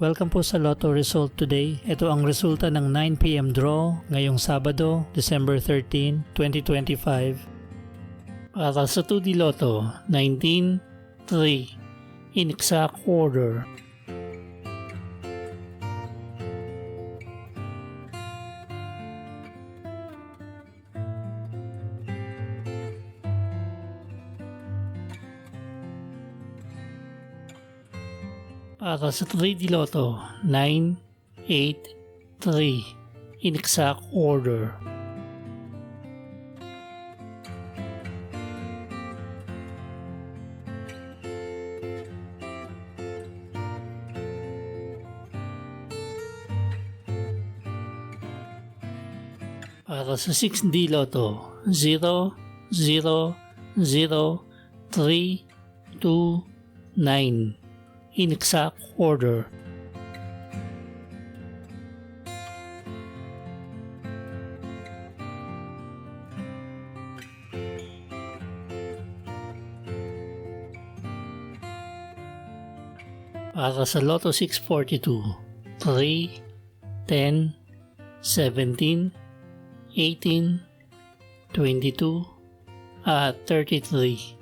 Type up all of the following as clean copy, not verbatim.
Welcome po sa Lotto Result Today. Ito ang resulta ng 9 PM draw ngayong Sabado, December 13, 2025. Para sa 2D Lotto, 19, 3, in exact order. Para sa 3D Lotto, 9, 8, 3, in exact order. Para sa 6D Lotto, 0, 0, 0, 3, 2, 9. In exact order. Para sa Lotto 642, 3, 10, 17, 18, 22, at 33.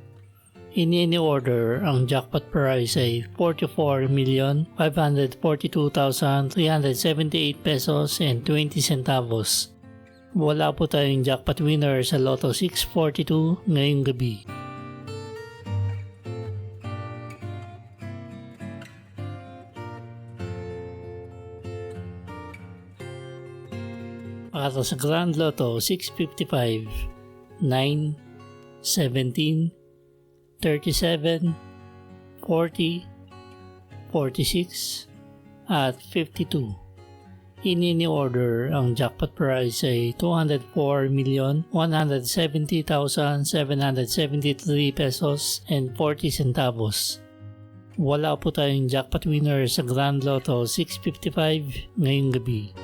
In any order, ang jackpot prize ay 44,542,378 pesos and 20 centavos. Wala po tayong jackpot winner sa Lotto 642 ngayong gabi. Para sa Grand Lotto 655, 9, 17, 37, 40, 46, at 52. In any order, ang jackpot prize ay 204,170,773 pesos and 40 centavos. Wala po tayong jackpot winner sa Grand Lotto 655 ngayong gabi.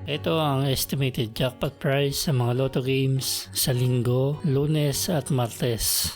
Ito ang estimated jackpot price sa mga Lotto games sa Linggo, Lunes at Martes.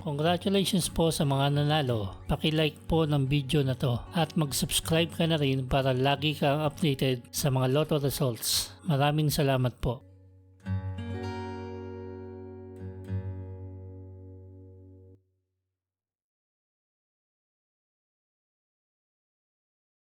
Congratulations po sa mga nanalo. Paki-like po ng video na to at mag-subscribe ka na rin para lagi kang updated sa mga Lotto results. Maraming salamat po.